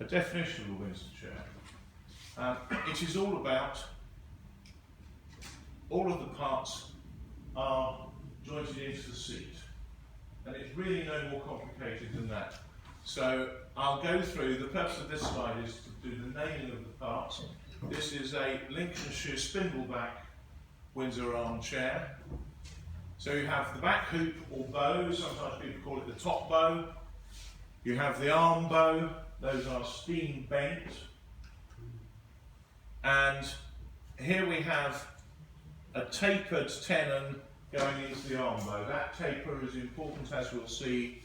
a definition of a Windsor chair. It is all about, all of the parts are jointed into the seat, and it's really no more complicated than that. So I'll go through, the purpose of this slide is to do the naming of the parts. This is a Lincolnshire spindleback Windsor armchair. So you have the back hoop or bow, sometimes people call it the top bow. You have the arm bow, those are steam bent. And here we have a tapered tenon going into the arm bow. That taper is important, as we'll see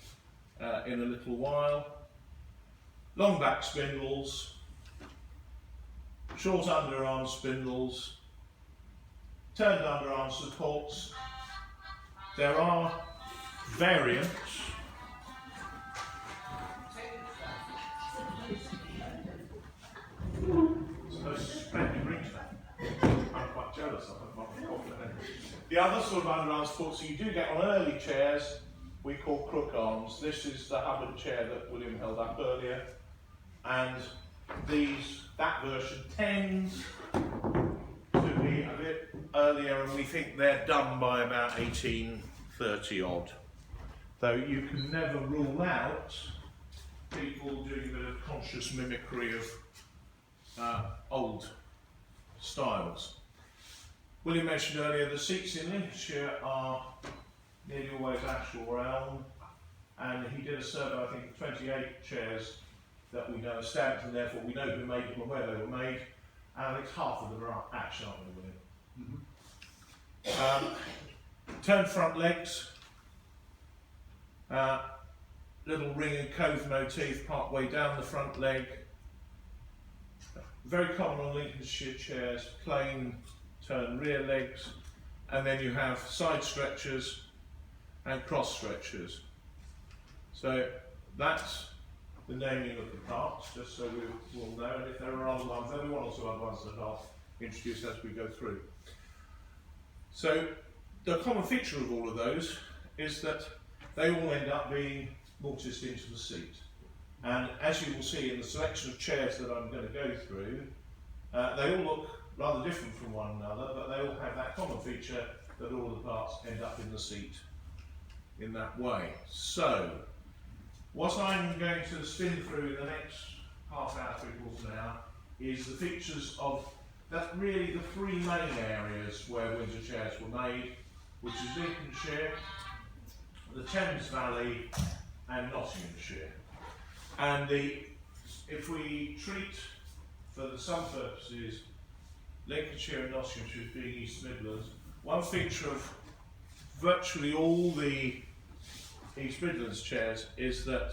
in a little while. Long back spindles, short underarm spindles, turned underarm supports. There are variants. I'm quite jealous of it. The other sort of underarm supports that you do get on early chairs, we call crook arms. This is the Hubbard chair that William held up earlier, and that version tends to be a bit earlier, and we think they're done by about 1830 odd. Though you can never rule out people doing a bit of conscious mimicry of old styles. William mentioned earlier the seats in Lincolnshire are nearly always ash or elm, and he did a survey, I think, of 28 chairs that we know are stamped, and therefore we know who made them and where they were made, and I think half of them are ash, aren't they, William? Turned front legs, little ring and cove motif part way down the front leg. Very common on Lincolnshire chairs, plain turn rear legs, and then you have side stretchers and cross stretchers. So that's the naming of the parts, just so we will know, and if there are other ones, there'll be one or two other ones that I'll introduce as we go through. So the common feature of all of those is that they all end up being mortised into the seat. And as you will see in the selection of chairs that I'm going to go through, they all look rather different from one another, but they all have that common feature that all the parts end up in the seat in that way. So, what I'm going to spin through in the next half hour, 3/4 hour, is the features of really the three main areas where Windsor chairs were made, which is Lincolnshire, the Thames Valley, and Nottinghamshire. And if we treat, for some purposes, Lincolnshire and Nottinghamshire as being East Midlands, one feature of virtually all the East Midlands chairs is that,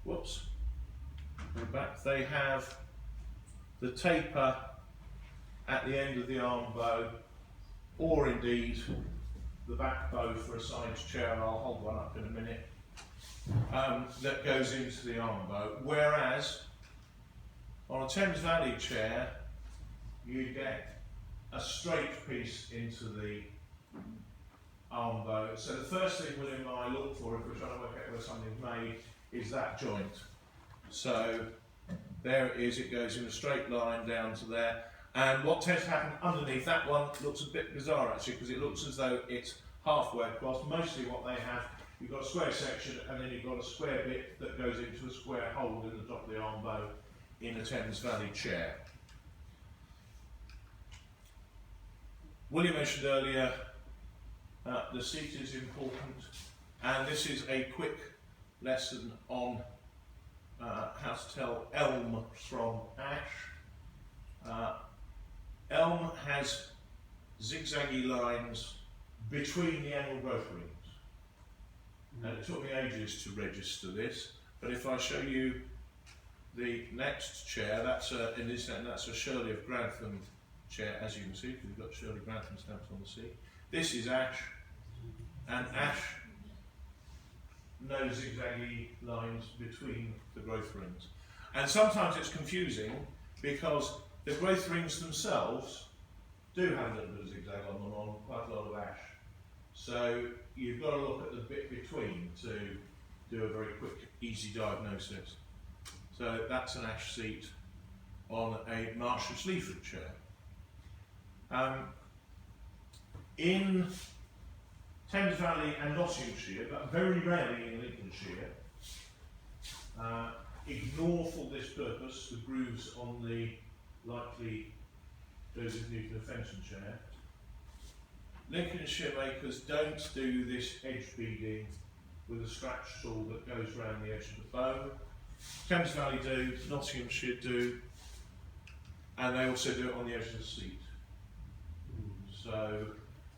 whoops, go back, they have the taper at the end of the arm bow, or indeed the back bow for a side chair. I'll hold one up in a minute. That goes into the arm bow, whereas on a Thames Valley chair you get a straight piece into the arm bow. So the first thing William and I look for, if we're trying to work out where something's made, is that joint. So there it is, it goes in a straight line down to there, and what tends to happen underneath that one looks a bit bizarre actually, because it looks as though it's halfway across. Mostly what they have, you've got a square section and then you've got a square bit that goes into a square hole in the top of the arm bow in a Thames Valley chair. William mentioned earlier the seat is important, and this is a quick lesson on how to tell elm from ash. Elm has zigzaggy lines between the annual growth rings. And it took me ages to register this, but if I show you the next chair, that's a Shirley of Grantham chair, as you can see, because we've got Shirley Grantham stamps on the seat. This is ash, and ash, no zigzaggy lines between the growth rings. And sometimes it's confusing because the growth rings themselves do have a little bit of zigzag on them on quite a lot of ash. So you've got to look at the bit between to do a very quick, easy diagnosis. So that's an ash seat on a Marshall Sleaford chair. In Thames Valley and Nottinghamshire, but very rarely in Lincolnshire, ignore for this purpose the grooves on the likely Joseph Newton Fenton chair. Lincolnshire makers don't do this edge beading with a scratch tool that goes around the edge of the bone. Thames Valley do, Nottinghamshire do, and they also do it on the edge of the seat. So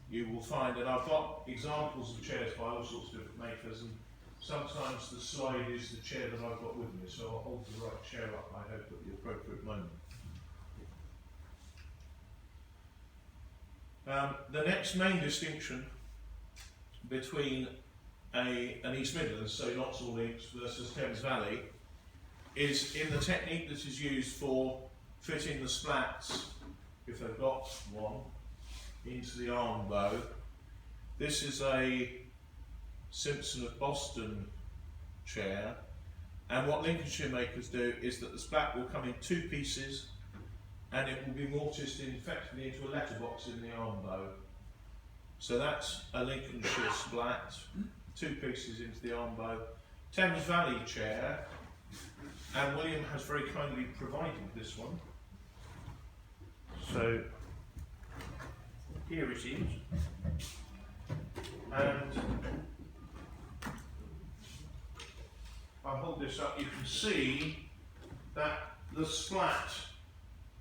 you will find that I've got examples of chairs by all sorts of different makers, and sometimes the slide is the chair that I've got with me, so I'll hold the right chair up, I hope, at the appropriate moment. The next main distinction between an East Midlands, so not all links, versus Thames Valley, is in the technique that is used for fitting the splats, if they've got one, into the arm bow. This is a Simpson of Boston chair, and what Lincolnshire makers do is that the splat will come in two pieces and it will be mortised effectively into a letterbox in the arm bow. So that's a Lincolnshire splat, two pieces into the arm bow. Thames Valley chair, and William has very kindly provided this one. So here it is, and I'll hold this up. You can see that the splat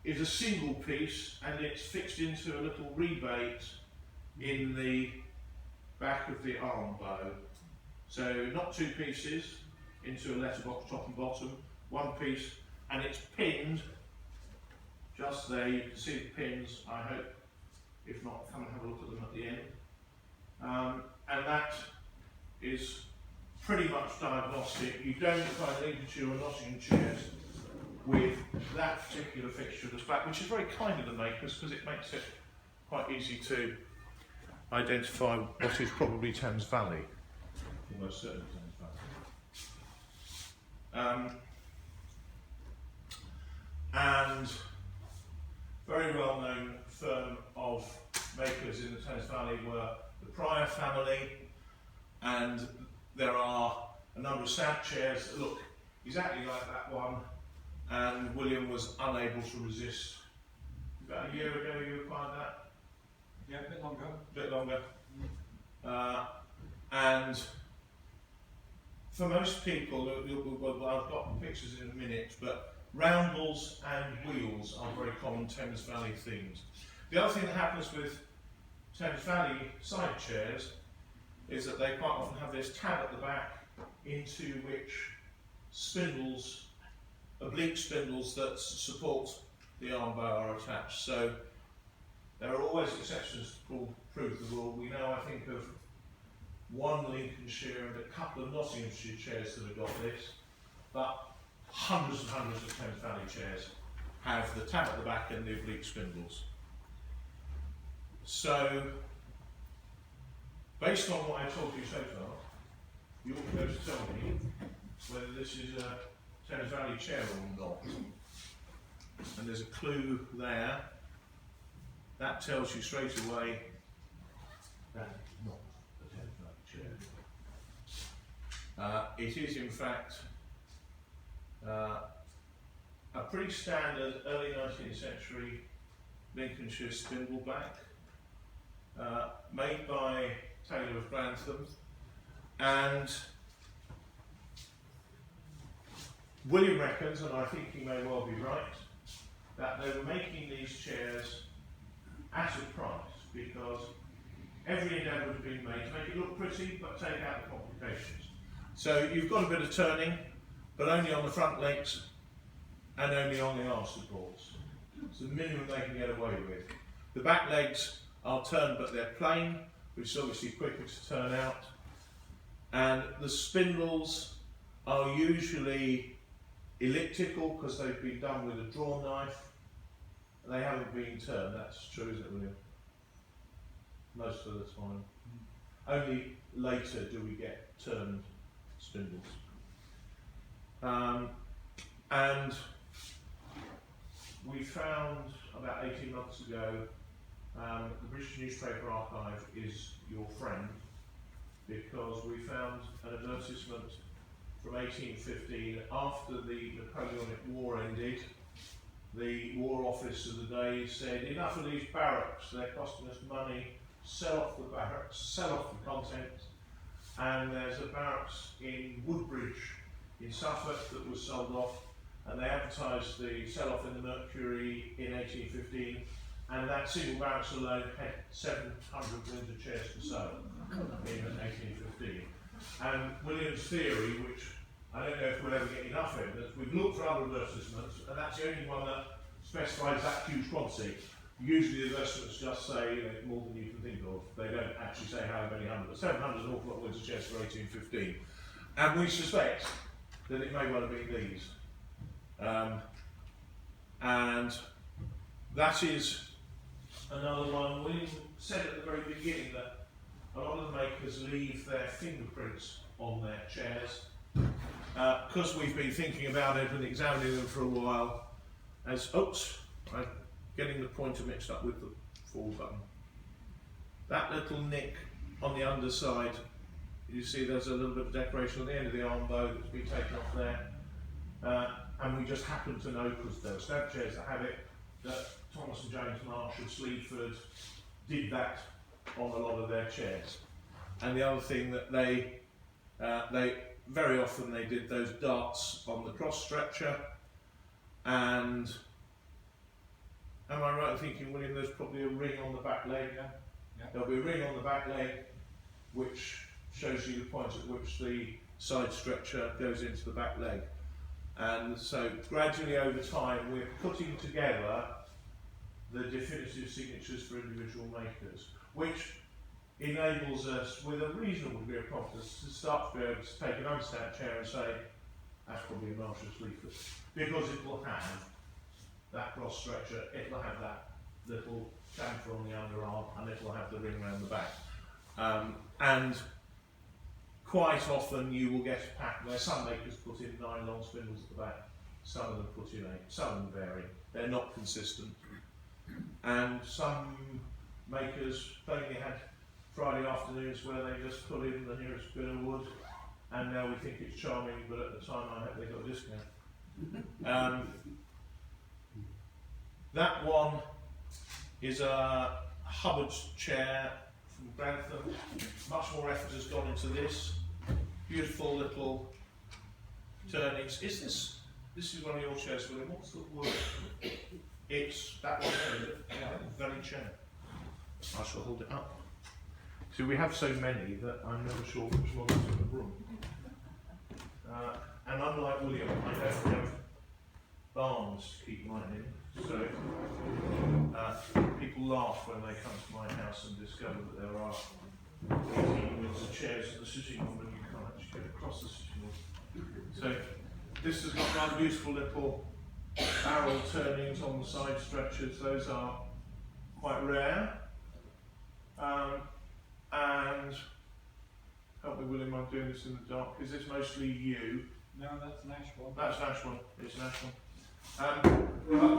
is a single piece and it's fixed into a little rebate in the back of the arm bow. So not two pieces into a letterbox top and bottom, one piece, and it's pinned just there. You can see the pins, I hope. If not, come and have a look at them at the end. And that is pretty much diagnostic. You don't find Lincolnshire or Nottinghamshire with that particular fixture of the splat, which is very kind of the makers because it makes it quite easy to identify what is probably Thames Valley, almost certainly Thames Valley. And very well known firm of makers in the Thames Valley were the Pryor family, and there are a number of stout chairs that look exactly like that one, and William was unable to resist. About a year ago you acquired that? Yeah, a bit longer. A bit longer. And for most people, well, I've got pictures in a minute, but roundels and wheels are very common Thames Valley themes. The other thing that happens with Thames Valley side chairs is that they quite often have this tab at the back into which spindles, oblique spindles that support the arm bow are attached. So there are always exceptions to prove the rule. We know, I think, of one Lincolnshire and a couple of Nottinghamshire chairs that have got this, but hundreds and hundreds of Thames Valley chairs have the tab at the back and the oblique spindles. So, based on what I told you so far, you ought to be able to tell me whether this is a Thames Valley chair or not. And there's a clue there. That tells you straight away that it's not a Thames Valley chair. It is, in fact, a pretty standard early 19th century Lincolnshire spindleback, made by Taylor of Grantham, and William reckons, and I think he may well be right, that they were making these chairs at a price because every endeavour had been made to make it look pretty but take out the complications. So you've got a bit of turning, but only on the front legs and only on the arse supports. It's the minimum they can get away with. The back legs are turned but they're plain, which is obviously quicker to turn out. And the spindles are usually elliptical because they've been done with a draw knife. They haven't been turned, that's true, isn't it, William? Most of the time. Only later do we get turned spindles. And And we found about 18 months ago, the British Newspaper Archive is your friend, because we found an advertisement from 1815 after the Napoleonic War ended. The War Office of the day said, enough of these barracks, they're costing us money, sell off the barracks, sell off the contents. And there's a barracks in Woodbridge in Suffolk that was sold off, and they advertised the sell-off in the Mercury in 1815, and that single barracks alone had 700 Windsor chairs for sale in 1815. And William's theory, which I don't know if we'll ever get enough evidence, we've looked for other advertisements, and that's the only one that specifies that huge quantity. Usually the advertisements just say more than you can think of. They don't actually say how many hundred, but 700 is an awful lot of Windsor chairs for 1815. And we suspect that it may well have been these. And that is another one. William said at the very beginning that a lot of the makers leave their fingerprints on their chairs. Because we've been thinking about it and examining them for a while, I'm getting the pointer mixed up with the forward button. That little nick on the underside, you see there's a little bit of decoration on the end of the arm bow that's been taken off there. And we just happen to know, because there are stamp chairs that have it, that Thomas and James Marsh of Sleaford did that on a lot of their chairs. And the other thing that they very often they did those darts on the cross stretcher. And am I right in thinking, William, there's probably a ring on the back leg? Yeah. There'll be a ring on the back leg which shows you the point at which the side stretcher goes into the back leg. And so gradually over time we're putting together the definitive signatures for individual makers, which enables us with a reasonable degree of confidence to start to be able to take an unstamped chair and say, that's probably a Marshall Sleaford, because it will have that cross stretcher, it will have that little chamfer on the underarm, and it will have the ring around the back. And quite often you will get a pack where some makers put in 9 long spindles at the back, some of them put in 8, some of them vary, they're not consistent. And some makers plainly had Friday afternoons where they just put in the nearest bit of wood, and now we think it's charming, but at the time I hope they got a discount. That one is a Hubbard chair from Grantham. Much more effort has gone into this. Beautiful little turnings. This is one of your chairs, William. What's the word? It's that one there, is it? Yeah, very chair. I shall hold it up. See, we have so many that I'm never sure which one is in the room. And unlike William, I don't have barns to keep mine in. So people laugh when they come to my house and discover that there are 18 Windsor chairs in the sitting room and you can't actually get across the sitting room. So this has got rather beautiful little barrel turnings on the side stretchers. Those are quite rare. And help me, William, I'm doing this in the dark. Is this mostly you? No, that's an ash one. That's an ash one. It's an ash one.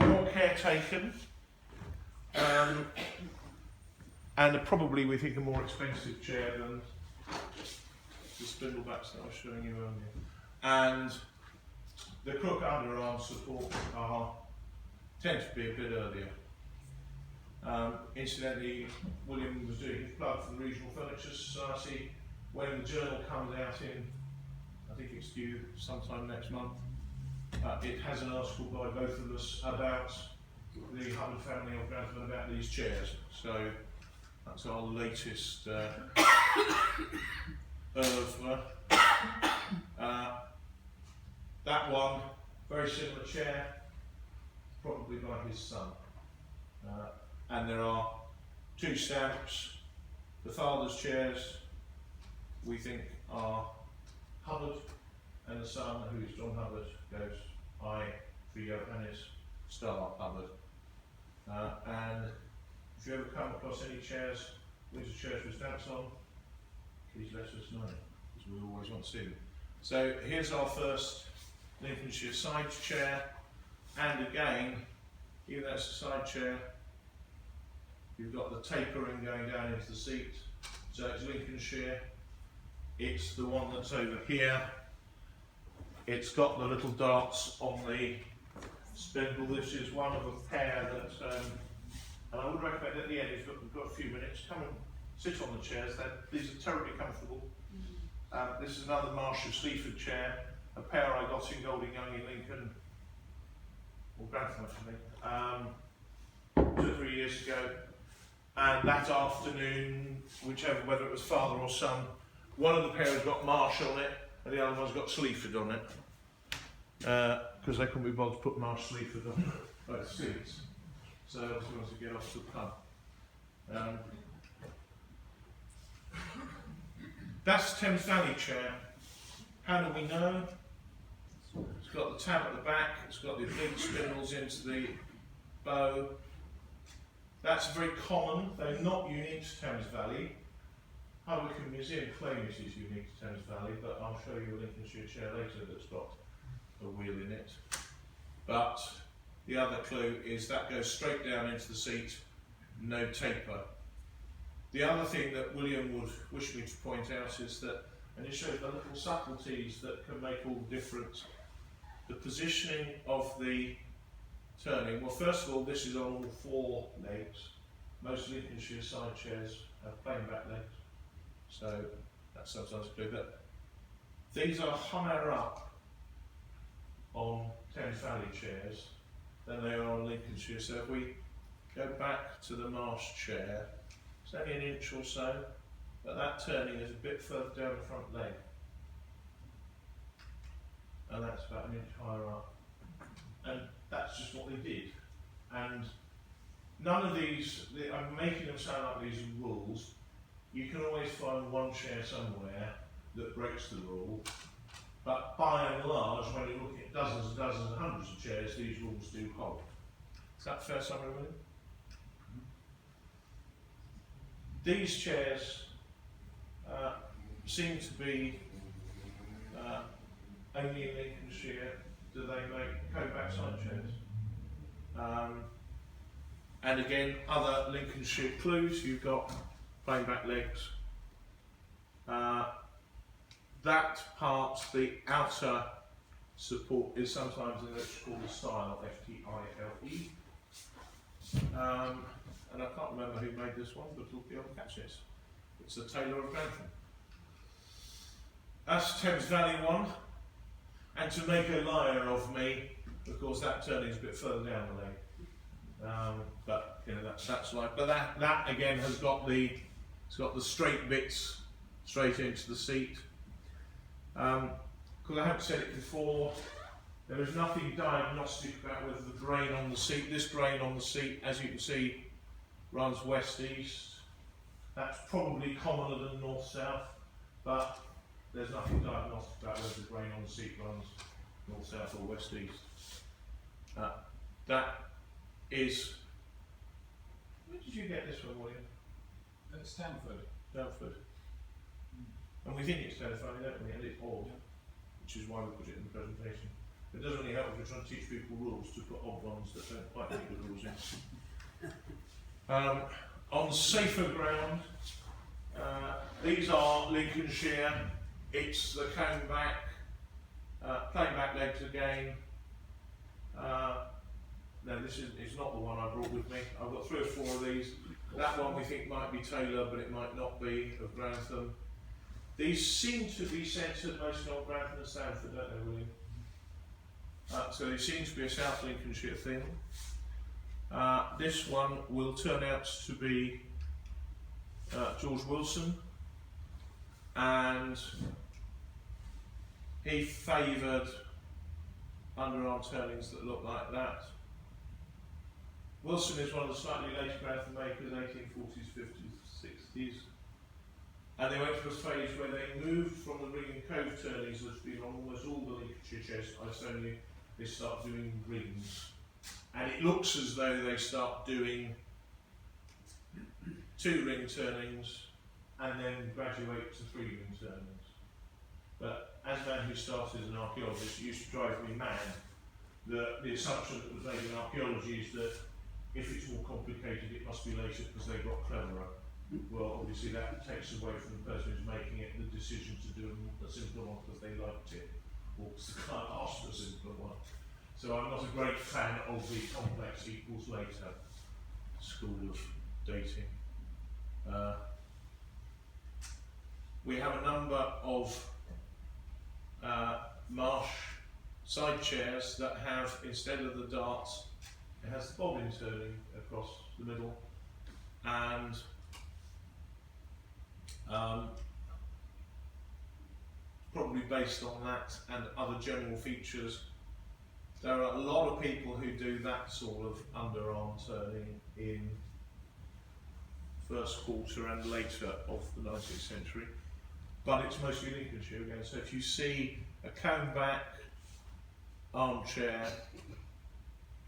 More care taken. And probably, we think, a more expensive chair than the spindlebacks that I was showing you earlier. And the crook underarm support tend to be a bit earlier. Incidentally, William was doing his plug for the Regional Furniture Society. When the journal comes out in, I think it's due sometime next month, it has an article by both of us about the Hubbard family of Grantham and about these chairs. So that's our latest oeuvre. That one, very similar chair, probably by his son. And there are 2 stamps. The father's chairs, we think, are Hubbard, and the son, who is John Hubbard, goes I for Johannes Star Hubbard. And if you ever come across any chairs, Windsor chairs with stamps on, please let us know, because we always want to see them. So here's our first Lincolnshire side chair, and again, even though it's a side chair, you've got the tapering going down into the seat, so it's Lincolnshire. It's the one that's over here. It's got the little darts on the spindle. This is one of a pair that, and I would recommend at the end, if you've got a few minutes, come and sit on the chairs. These are terribly comfortable. This is another Marshall Sleaford chair, a pair I got in Golding Young in Lincoln, or Grantham actually, 2 or 3 years ago. And that afternoon, whether it was father or son, one of the pairs got Marsh on it, and the other one's got Sleaford on it, because they couldn't be bothered to put Marsh Sleaford on both seats. So I just wanted to get off to the pub. That's the Thames Valley chair. How do we know? It's got the tab at the back, it's got the oblique spindles into the bow. That's very common, though not unique to Thames Valley. High Wycombe Museum claim it is unique to Thames Valley, but I'll show you a Lincolnshire chair later that's got a wheel in it. But the other clue is that goes straight down into the seat, no taper. The other thing that William would wish me to point out is that, and it shows the little subtleties that can make all the difference. The positioning of the turning. Well, first of all, this is on all 4 legs. Most Lincolnshire side chairs have plain back legs, so that's sometimes clear. But these are higher up on Thames Valley chairs than they are on Lincolnshire. So if we go back to the Marsh chair, it's only an inch or so, but that turning is a bit further down the front leg, and that's about an inch higher up. And that's just what they did. And none of these, I'm making them sound like these are rules. You can always find one chair somewhere that breaks the rule, but by and large, when you're looking at dozens and dozens and hundreds of chairs, these rules do hold. Is that fair summary, William? These chairs seem to be only in Lincolnshire do they make co-back side chairs. And again, other Lincolnshire clues, you've got plain back legs. That part, the outer support, is sometimes in what's called the stile, F-T-I-L-E. And I can't remember who made this one, but it'll be on the catch list. It's the Taylor of Grantham. That's Thames Valley one. And to make a liar of me, of course, that turning is a bit further down the leg. But you know, that's like. But that again has got the straight bits straight into the seat. Because I haven't said it before, there is nothing diagnostic about whether the grain on the seat. This grain on the seat, as you can see, runs west-east. That's probably commoner than north-south, but there's nothing diagnostic about whether the grain on the seat runs north-south or west-east. That is. Where did you get this one, William? Stanford. Stanford. And we think it's terrifying, don't we? And it's odd, which is why we put it in the presentation. It doesn't really help if you're trying to teach people rules to put odd ones that don't quite fit the rules in. On safer ground, these are Lincolnshire. It's the cone back, plain back legs again. No, this is not the one I brought with me. I've got 3 or 4 of these. That one we think might be Taylor, but it might not be, of Grantham. These seem to be centred mostly on Grantham and Stanford, don't they, William? So it seems to be a South Lincolnshire thing. This one will turn out to be George Wilson, and he favoured underarm turnings that look like that. Wilson is one of the slightly later Grantham makers, 1840s, 50s, 60s. And they went through a phase where they moved from the ring and cove turnings that's been on almost all the Lincolnshire chairs I've shown you. They start doing rings. And it looks as though they start doing 2 ring turnings and then graduate to 3 ring turnings. But as a man who started as an archaeologist, it used to drive me mad that the assumption that was made in archaeology is that if it's more complicated, it must be later because they got cleverer. Well, obviously that takes away from the person who's making it the decision to do a simpler one because they liked it, or because the client asked for a simpler one. So I'm not a great fan of the complex equals later school of dating. We have a number of marsh side chairs that have, instead of the darts, it has the bobbin turning across the middle, and probably based on that and other general features. There are a lot of people who do that sort of underarm turning in first quarter and later of the 19th century, but it's mostly Lincolnshire again. So if you see a cone back armchair,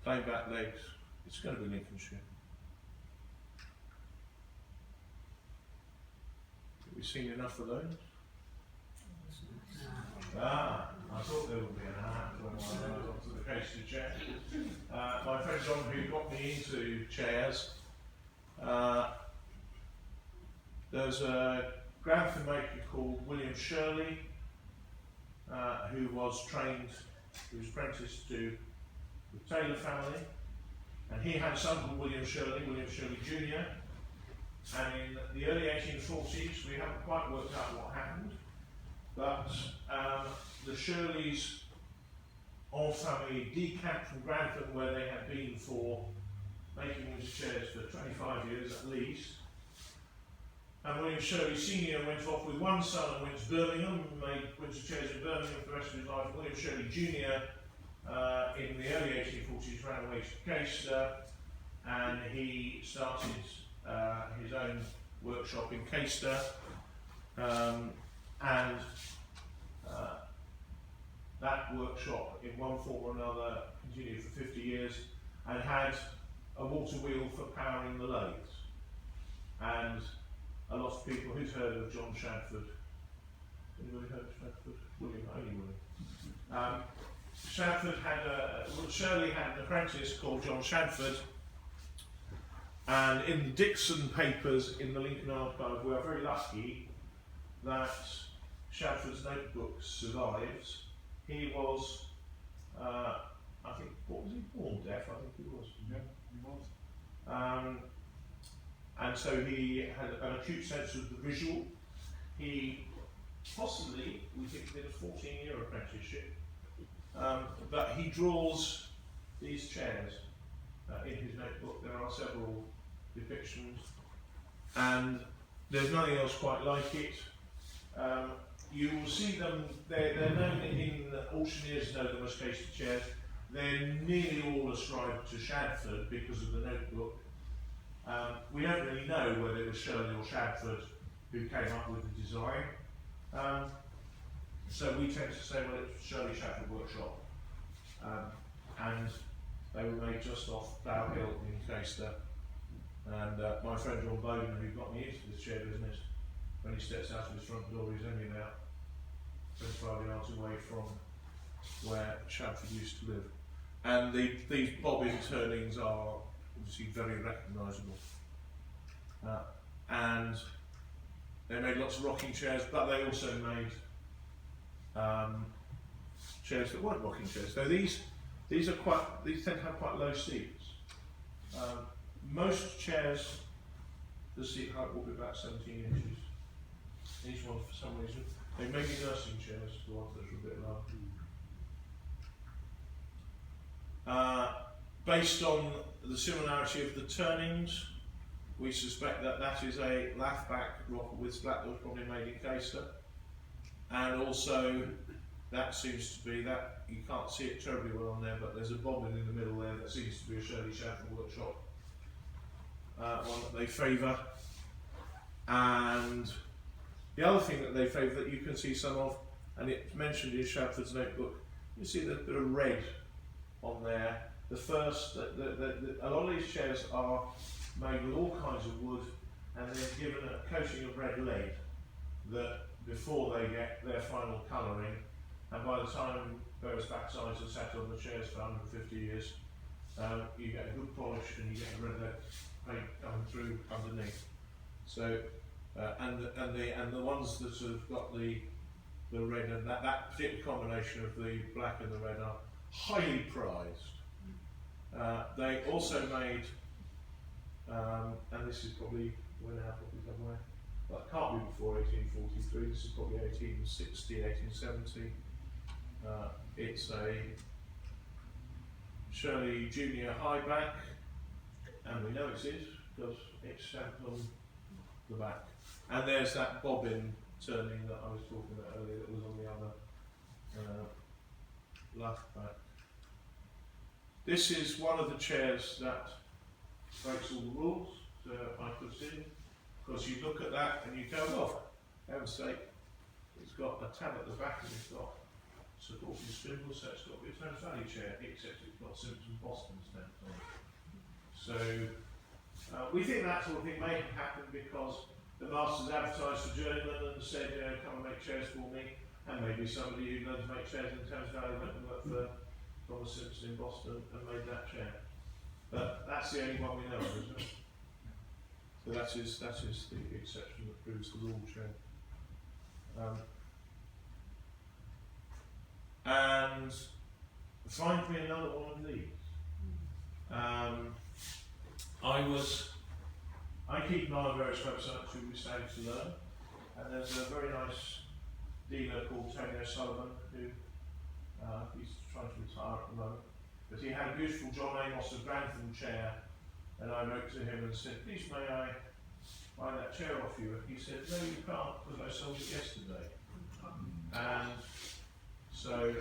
plain back legs, it's going to be Lincolnshire. Have we seen enough of those? Ah, I thought there would be an handful when I got to the case to chair. My friend John, who got me into chairs, there's a Grantham maker called William Shirley, who was apprenticed to the Taylor family, and he had a son called William Shirley Jr. And in the early 1840s, we haven't quite worked out what happened, but the Shirleys of family decamped from Grantham, where they had been for making Windsor chairs for 25 years at least. And William Shirley Sr. went off with one son and went to Birmingham, made Windsor chairs in Birmingham for the rest of his life. William Shirley Jr. In the early 1840s ran away to Caister, and he started his own workshop in Caister, and that workshop in one form or another continued for 50 years and had a water wheel for powering the lathes. And a lot of people, who's heard of John Shadford? Anybody heard of Shadford? William, only William. Shirley had an apprentice called John Shadford, and in the Dixon papers in the Lincoln archive, we are very lucky that Shadford's notebook survives. He was, I think, what was he, born deaf? I think he was. Yeah, he was. And so he had an acute sense of the visual. He possibly, we think, did a 14-year apprenticeship. But he draws these chairs in his notebook. There are several depictions, and there's nothing else quite like it. You will see them, they're known in auctioneers know them as Caister chairs. They're nearly all ascribed to Shadford because of the notebook. We don't really know whether it was Shirley or Shadford who came up with the design. So we tend to say, well, it's Shirley Shadford Workshop. And they were made just off Bow Hill in Caister. And my friend John Bowden, who got me into this chair business, when he steps out of his front door, he's only about 25 yards away from where Shadford used to live. And these bobbin turnings are obviously very recognisable. And they made lots of rocking chairs, but they also made chairs that weren't rocking chairs. So these tend to have quite low seats. Most chairs, the seat height will be about 17 inches. These ones, for some reason, they may be nursing chairs, the ones that are a bit lower. Based on the similarity of the turnings, we suspect that that is a lath-back rocker with splat that was probably made in Caister. And also, that seems to be that, you can't see it terribly well on there, but there's a bobbin in the middle there that seems to be a Shirley Shadford Workshop one that they favour. And the other thing that they favour that you can see some of, and it's mentioned in Shadford's notebook, you see the bit of red on there. The first, a lot of these chairs are made with all kinds of wood, and they're given a coating of red lead that before they get their final colouring, and by the time various backsides are sat on the chairs for 150 years, you get a good polish and you get a red lead paint coming through underneath. So, and the ones that have got the red, and that particular combination of the black and the red are highly prized. They also made, and this is probably went out probably somewhere, but it can't be before 1843. This is probably 1860, 1870. It's a Shirley Junior high back, and we know it's his because it's stamped on the back. And there's that bobbin turning that I was talking about earlier that was on the other left back. This is one of the chairs that breaks all the rules, so I could see, because you look at that and you go, well, for heaven's sake, it's got a tab at the back and it's got supporting spindles, so it's got to be a Thames Valley chair, except it's got Simpson Boston stamped on it. So we think that sort of thing may happen because the masters advertised for journeymen and said, you know, come and make chairs for me, and maybe somebody who learned to make chairs in Thames Valley went and worked for Thomas Simpson in Boston and made that chair. But that's the only one we know of, isn't it? So that is the exception that proves the rule chair. And find me another one of these. I keep an eye on various websites who we stand to learn, and there's a very nice dealer called Tony O'Sullivan who he's trying to retire at the moment, but he had a beautiful John Amos of Grantham chair, and I wrote to him and said, please may I buy that chair off you? And he said, no you can't, because I sold it yesterday. And so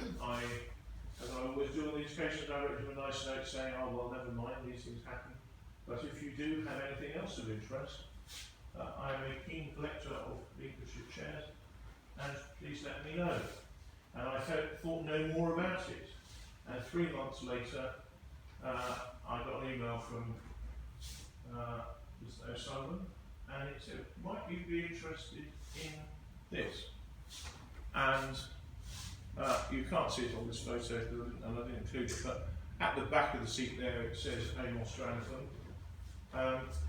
as I always do on these occasions, I wrote him a nice note saying, oh well, never mind, these things happen. But if you do have anything else of interest, I am a keen collector of Lincolnshire chairs, and please let me know. And I thought no more about it. And 3 months later, I got an email from Mr. O'Sullivan, and it said, might you be interested in this? And you can't see it on this photo, and I didn't include it, but at the back of the seat there it says Amos Grantham.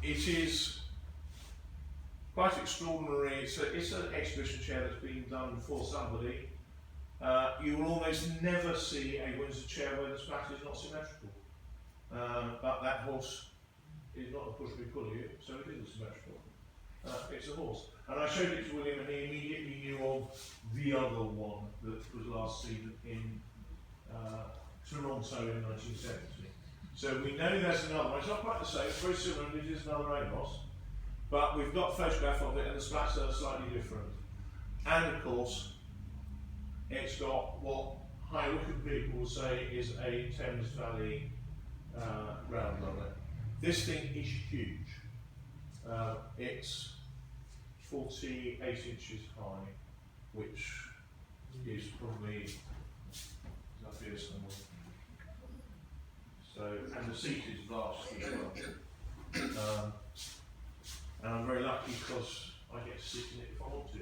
It is quite extraordinary. It's an exhibition chair that's been done for somebody. You will almost never see a Windsor chair where the splat is not symmetrical. But that horse is not a push-me-pull-you, so it isn't symmetrical. It's a horse. And I showed it to William and he immediately knew of the other one that was last seen in Toronto in 1970. So we know there's another one. It's not quite the same, it's very similar, and it is another Amos. But we've got a photograph of it and the splats are slightly different. And of course, it's got what high-looking people will say is a Thames Valley round runner. This thing is huge. It's 48 inches high, which is probably up here somewhere. So, and the seat is vast as well. And I'm very lucky because I get to sit in it if I want to.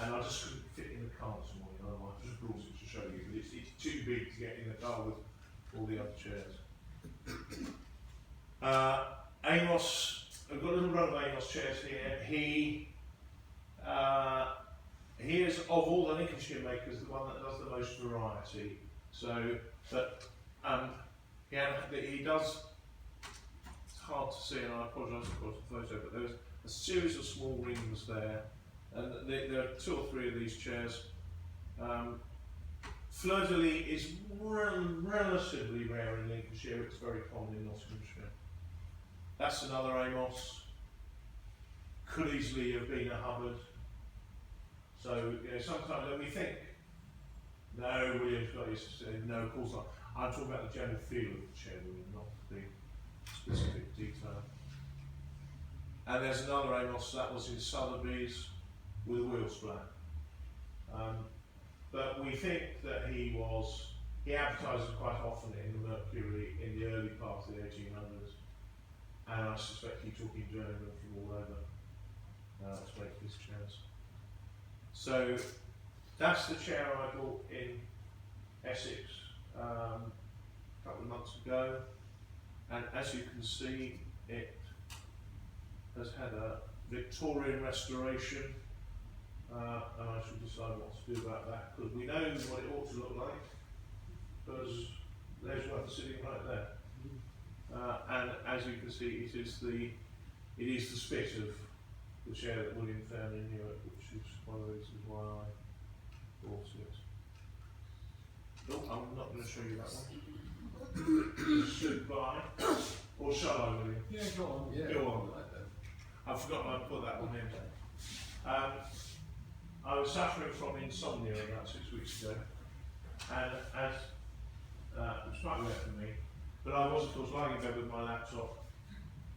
And I just couldn't fit in the car this morning, otherwise I just brought it to show you, but it's too big to get in the car with all the other chairs. Amos, I've got a little run of Amos chairs here. He is, of all the Lincolnshire makers, the one that does the most variety. So, but he does, it's hard to see, and I apologise for the photo, but there's a series of small rings there, and there are 2 or 3 of these chairs. Fleur-de-lis is relatively rare in Lincolnshire, it's very common in Nottinghamshire. That's another Amos. Could easily have been a Hubbard. So, you know, sometimes when we think, no, William's got his, no, of course not. I'm talking about the general feel of the chair, William, not the specific detail. And there's another Amos, that was in Sotheby's with a wheel splat. But we think that he advertised quite often in the Mercury in the early part of the 1800s. And I suspect he took in journeymen from all over to make his chairs. So that's the chair I bought in Essex a couple of months ago, and as you can see, it has had a Victorian restoration, and I shall decide what to do about that, because we know what it ought to look like, because there's one sitting right there. And as you can see, it is the spit of the chair that William found in Newark, which is one of the reasons why I bought it. Oh, I'm not going to show you that one. Stood by, or shall I, William? Yeah, go on. Yeah. Go on. I've forgotten I put that one in. I was suffering from insomnia about 6 weeks ago, and as it was quite late for me, but I was of course lying in bed with my laptop,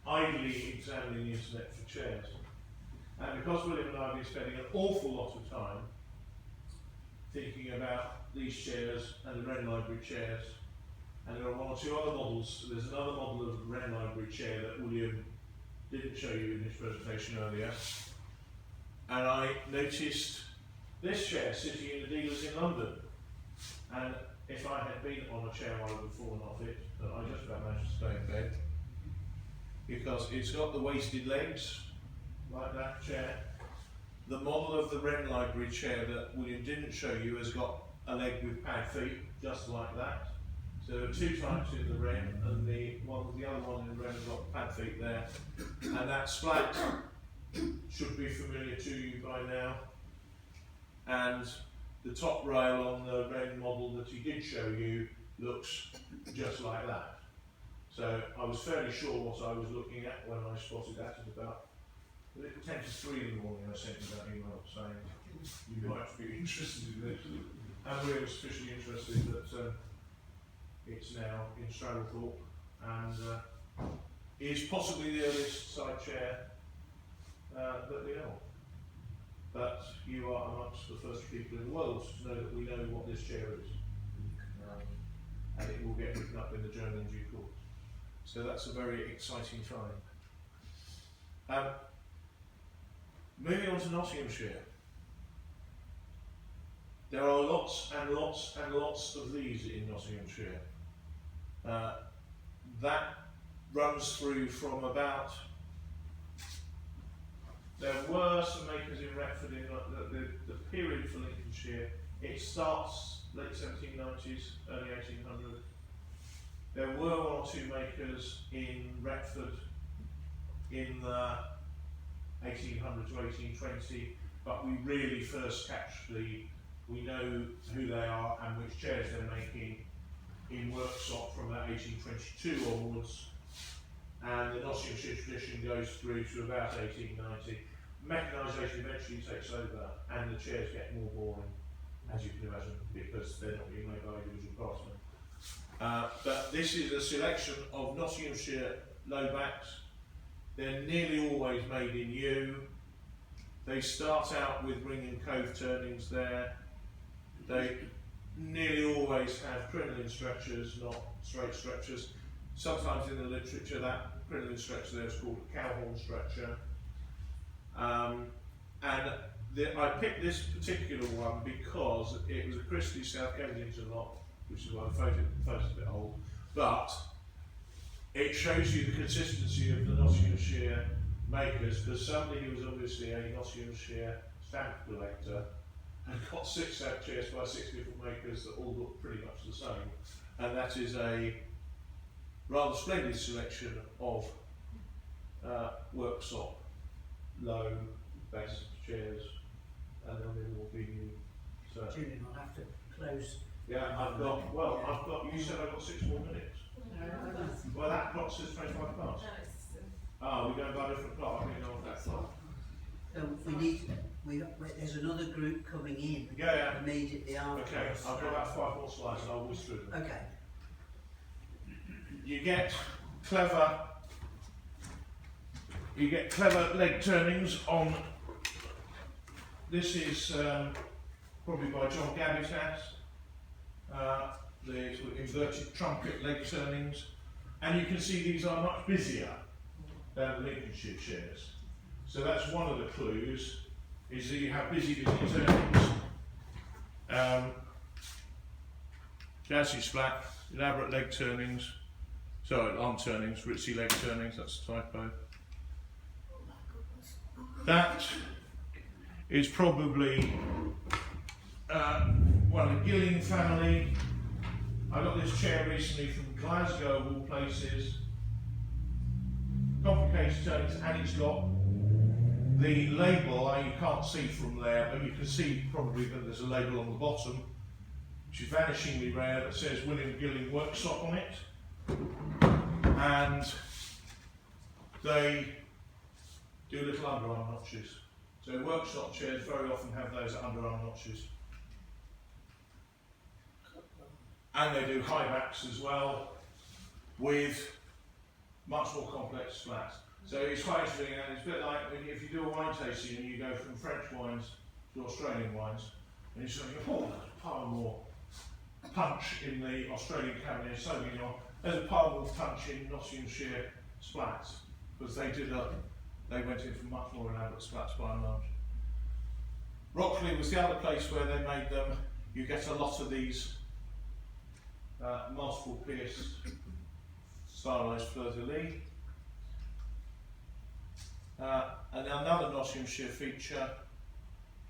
idly examining the internet for chairs. And because William and I have been spending an awful lot of time thinking about these chairs and the Wren Library chairs, and there are one or two other models. So there's another model of the Wren Library chair that William didn't show you in his presentation earlier, and I noticed this chair sitting in the dealers in London, and if I had been on a chair I would have fallen off it, but I just about managed to stay in bed, because it's got the waisted legs like that chair. The model of the Wren Library chair that William didn't show you has got a leg with pad feet, just like that. So there are two types in the Wren, and the other one in the Wren has got pad feet there. And that Splat should be familiar to you by now. And the top rail on the Wren model that he did show you looks just like that. So I was fairly sure what I was looking at when I spotted that at about 10 to 3 in the morning. I sent you that email saying you might be interested in this. And we were sufficiently interested that it's now in Straddlethorpe, and is possibly the earliest side chair that we know of. But you are amongst the first people in the world to know that we know what this chair is. And it will get written up in the journal in due course. So that's a very exciting time. Moving on to Nottinghamshire. There are lots and lots and lots of these in Nottinghamshire. That runs through from about, there were some makers in Retford in the period for Lincolnshire. It starts late 1790s, early 1800s. There were one or two makers in Retford in the 1800 to 1820, but we really first catch we know who they are and which chairs they're making in workshop from about 1822 onwards, and the Nottinghamshire tradition goes through to about 1890. Mechanisation eventually takes over and the chairs get more boring, as you can imagine, because they're not being made by individual craftsmen. But this is a selection of Nottinghamshire low backs. They're nearly always made in yew. They start out with ring and cove turnings there. They nearly always have crinoline stretchers, not straight stretchers. Sometimes in the literature that crinoline stretcher there is called a cowhorn stretcher. I picked this particular one because it was a Christie South Kensington lot, which is why the photo's a bit old, but it shows you the consistency of the Nottinghamshire makers, because somebody who was obviously a Nottinghamshire stamp collector and got 6 stamp chairs by 6 different makers that all look pretty much the same, and that is a rather splendid selection of workshop low base chairs, and then there will be new. So Julian, I'll have to close. yeah, you said I've got 6 more minutes. Well, that clock says 25 past. We're going by a different clock. I don't know what that clock. There's another group coming in Yeah. immediately after. Okay, us. I've got about 5 more slides and I'll whiz through them. Okay. You get clever leg turnings on. This is probably by John Gabitas. The sort of inverted trumpet leg turnings, and you can see these are much busier than the Lincolnshire chairs. So that's one of the clues is that you have busy turnings, jazzy splat, elaborate leg turnings, sorry, arm turnings, ritzy leg turnings, that's a typo. That is probably well, the Gilling family. I got this chair recently from Glasgow, of all places. Complicated turnings, and it's got the label, you can't see from there, but you can see probably that there's a label on the bottom, which is vanishingly rare, that says William Gilling Workshop on it. And they do little underarm notches. So workshop chairs very often have those underarm notches. And they do high backs as well, with much more complex slats. So it's quite interesting, and it's a bit like if you do a wine tasting and you go from French wines to Australian wines, and you sort of go, oh, there's a pile more punch in the Australian Cabernet Sauvignon, there's a pile more punch in Nottinghamshire Splats, because they went in for much more elaborate splats by and large. Rockley was the other place where they made them. You get a lot of these multiple pierced stylised fleur-de-lis. And another Nottinghamshire feature,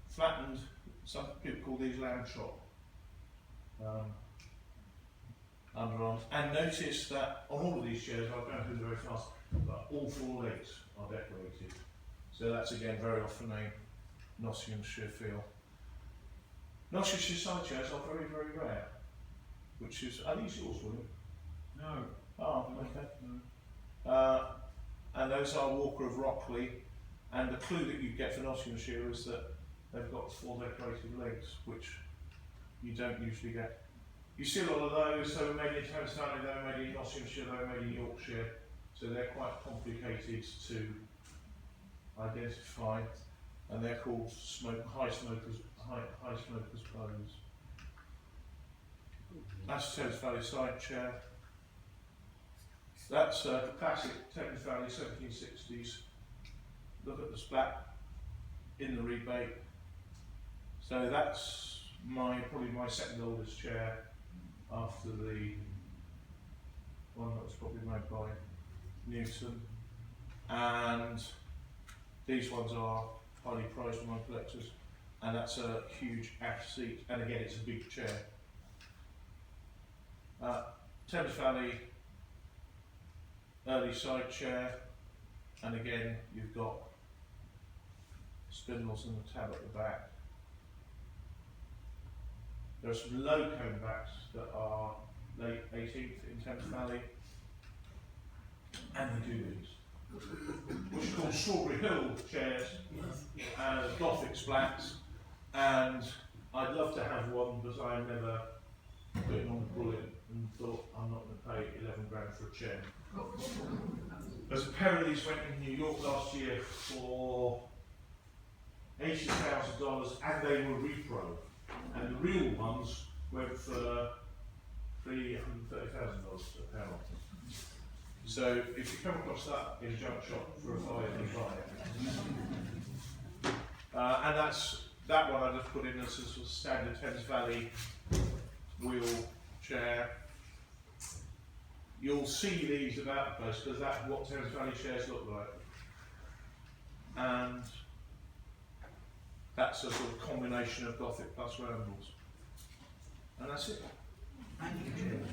flattened, some people call these lamb chop underarms. And notice that on all of these chairs, I'll go through them very fast, but all four legs are decorated. So that's again very often a Nottinghamshire feel. Nottinghamshire side chairs are very, very rare, which is, are these yours, William? No. Oh, okay. No. And those are Walker of Rockley, and the clue that you get for Nottinghamshire is that they've got four decorated legs, which you don't usually get. You see a lot of those, they were made in Thames, they were made in Nottinghamshire, they were made in Yorkshire, so they're quite complicated to identify, and they're called high smokers clothes. That's Thames Valley side chair. That's a classic Thames Valley 1760s. Look at the splat in the rebate. So that's probably my second oldest chair after the one that was probably made by Newton. And these ones are highly prized among collectors. And that's a huge ash seat. And again, it's a big chair. Thames Valley early side chair, and again you've got spindles and the tab at the back. There are some low cone backs that are late 18th in Thames Valley, and they do these, which are called Strawberry Hill chairs, Gothic splats, and I'd love to have one, but I never put it on the bullet and thought I'm not going to pay 11 grand for a chair. There's a pair of these went in New York last year for $80,000, and they were repro, and the real ones went for $330,000 a pair. So if you come across that in a junk shop for a five, you buy it. And that one I just put in as a sort of standard Thames Valley wheel chair. You'll see these about the place because that's what Thames Valley chairs look like. And that's a sort of combination of Gothic plus Rambles. And that's it. Thank you, Julian.